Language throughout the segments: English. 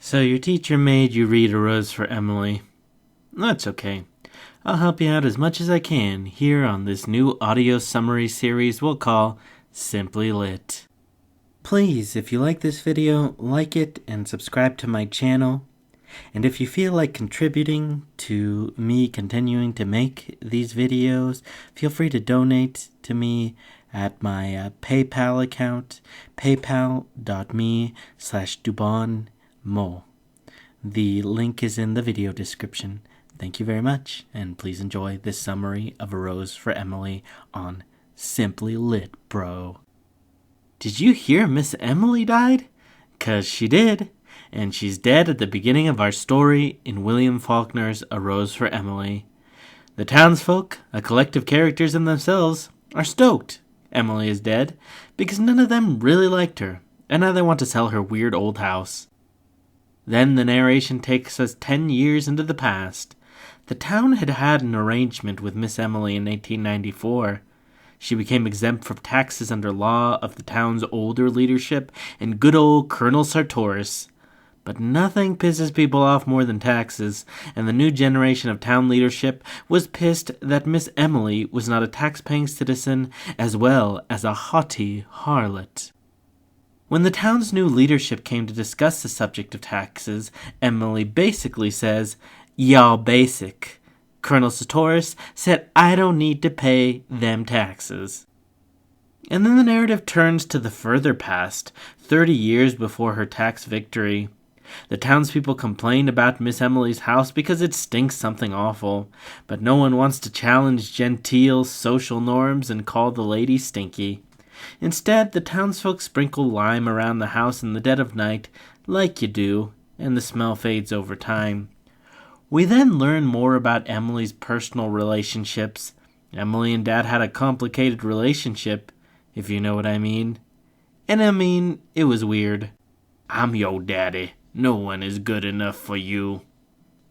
So your teacher made you read A Rose for Emily. That's okay. I'll help you out as much as I can here on this new audio summary series we'll call Simply Lit. Please, if you like this video, like it and subscribe to my channel. And if you feel like contributing to me continuing to make these videos, feel free to donate to me at my PayPal account, paypal.me/DuBon Mo. The link is in the video description. Thank you very much, and please enjoy this summary of A Rose for Emily on Simply Lit, bro. Did you hear Miss Emily died? 'Cause she did, and she's dead at the beginning of our story in William Faulkner's A Rose for Emily. The townsfolk, a collective characters in themselves, are stoked Emily is dead, because none of them really liked her, and now they want to sell her weird old house. Then the narration takes us 10 years into the past. The town had had an arrangement with Miss Emily in 1894. She became exempt from taxes under law of the town's older leadership and good old Colonel Sartoris. But nothing pisses people off more than taxes, and the new generation of town leadership was pissed that Miss Emily was not a tax-paying citizen as well as a haughty harlot. When the town's new leadership came to discuss the subject of taxes, Emily basically says, "Y'all basic." Colonel Sartoris said, "I don't need to pay them taxes." And then the narrative turns to the further past, 30 years before her tax victory. The townspeople complained about Miss Emily's house because it stinks something awful, but no one wants to challenge genteel social norms and call the lady stinky. Instead, the townsfolk sprinkle lime around the house in the dead of night, like you do, and the smell fades over time. We then learn more about Emily's personal relationships. Emily and Dad had a complicated relationship, if you know what I mean. And I mean, it was weird. "I'm your daddy. No one is good enough for you."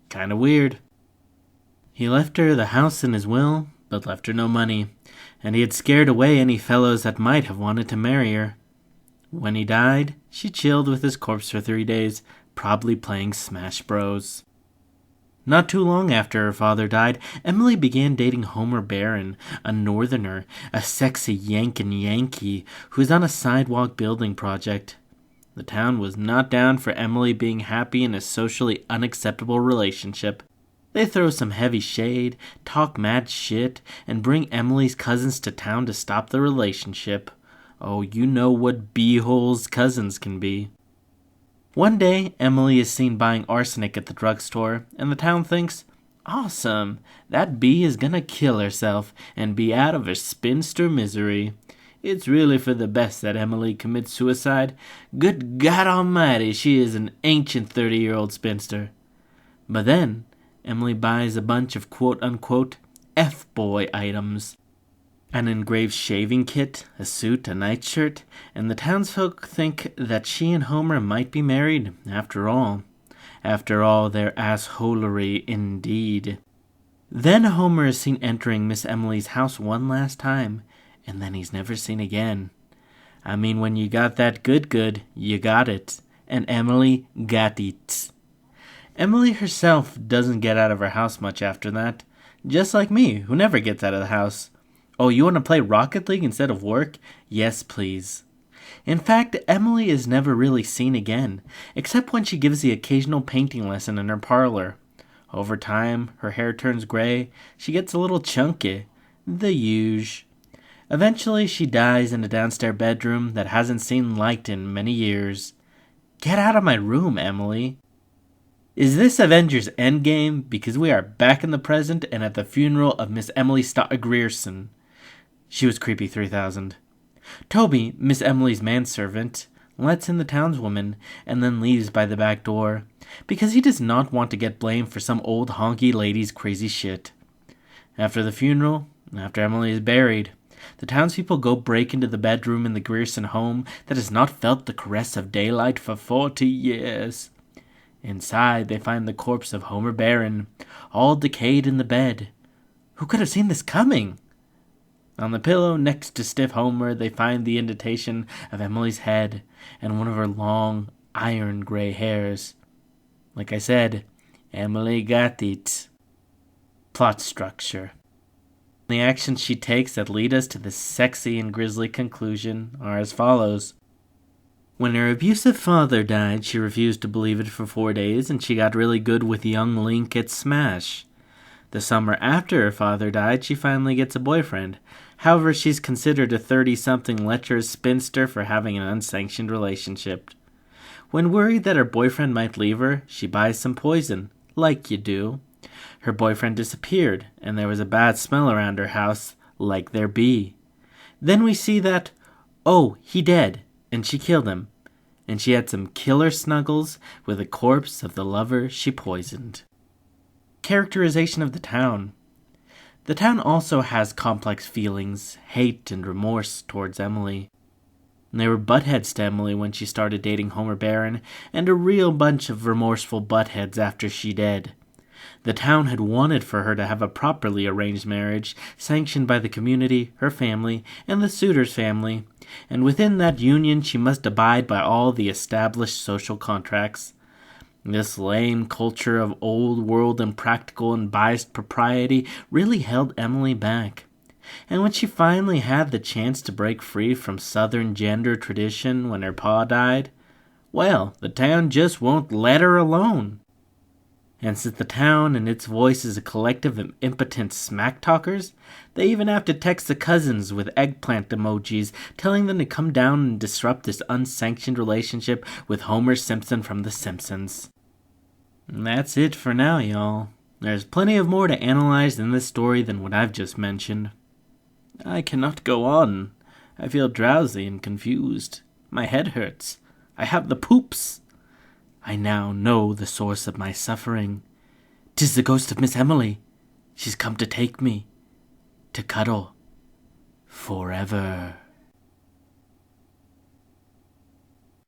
Kinda weird. He left her the house in his will, but left her no money, and he had scared away any fellows that might have wanted to marry her. When he died, she chilled with his corpse for 3 days, probably playing Smash Bros. Not too long after her father died, Emily began dating Homer Barron, a northerner, a sexy yankin' Yankee who's on a sidewalk building project. The town was not down for Emily being happy in a socially unacceptable relationship. They throw some heavy shade, talk mad shit, and bring Emily's cousins to town to stop the relationship. Oh, you know what b-holes cousins can be. One day, Emily is seen buying arsenic at the drugstore, and the town thinks, "Awesome, that bee is gonna kill herself and be out of her spinster misery. It's really for the best that Emily commits suicide. Good God Almighty, she is an ancient 30-year-old spinster." But then, Emily buys a bunch of quote-unquote F-boy items. An engraved shaving kit, a suit, a nightshirt, and the townsfolk think that she and Homer might be married after all. After all, their assholery indeed. Then Homer is seen entering Miss Emily's house one last time, and then he's never seen again. I mean, when you got that good, you got it. And Emily got it. Emily herself doesn't get out of her house much after that. Just like me, who never gets out of the house. Oh, you want to play Rocket League instead of work? Yes, please. In fact, Emily is never really seen again, except when she gives the occasional painting lesson in her parlor. Over time, her hair turns gray, she gets a little chunky. The huge. Eventually, she dies in a downstairs bedroom that hasn't seen light in many years. Get out of my room, Emily. Is this Avengers Endgame? Because we are back in the present and at the funeral of Miss Emily Stott Grierson. She was creepy 3000. Toby, Miss Emily's manservant, lets in the townswoman and then leaves by the back door because he does not want to get blamed for some old honky lady's crazy shit. After the funeral, after Emily is buried, the townspeople go break into the bedroom in the Grierson home that has not felt the caress of daylight for 40 years. Inside, they find the corpse of Homer Barron, all decayed in the bed. Who could have seen this coming? On the pillow next to stiff Homer, they find the indentation of Emily's head and one of her long, iron gray hairs. Like I said, Emily got it. Plot structure. The actions she takes that lead us to this sexy and grisly conclusion are as follows. When her abusive father died, she refused to believe it for 4 days, and she got really good with young Link at Smash. The summer after her father died, she finally gets a boyfriend. However, she's considered a 30-something lecherous spinster for having an unsanctioned relationship. When worried that her boyfriend might leave her, she buys some poison, like you do. Her boyfriend disappeared, and there was a bad smell around her house, like there be. Then we see that, oh, he dead, and she killed him. And she had some killer snuggles with the corpse of the lover she poisoned. Characterization of the town. The town also has complex feelings, hate and remorse towards Emily. They were buttheads to Emily when she started dating Homer Barron, and a real bunch of remorseful buttheads after she dead. The town had wanted for her to have a properly arranged marriage, sanctioned by the community, her family, and the suitor's family, and within that union she must abide by all the established social contracts. This lame culture of old world impractical and biased propriety really held Emily back. And when she finally had the chance to break free from Southern gender tradition when her pa died, well, the town just won't let her alone. And since the town and its voice is a collective of impotent smack talkers, they even have to text the cousins with eggplant emojis telling them to come down and disrupt this unsanctioned relationship with Homer Simpson from The Simpsons. And that's it for now, y'all. There's plenty of more to analyze in this story than what I've just mentioned. I cannot go on. I feel drowsy and confused. My head hurts. I have the poops. I now know the source of my suffering. 'Tis the ghost of Miss Emily. She's come to take me. To cuddle. Forever.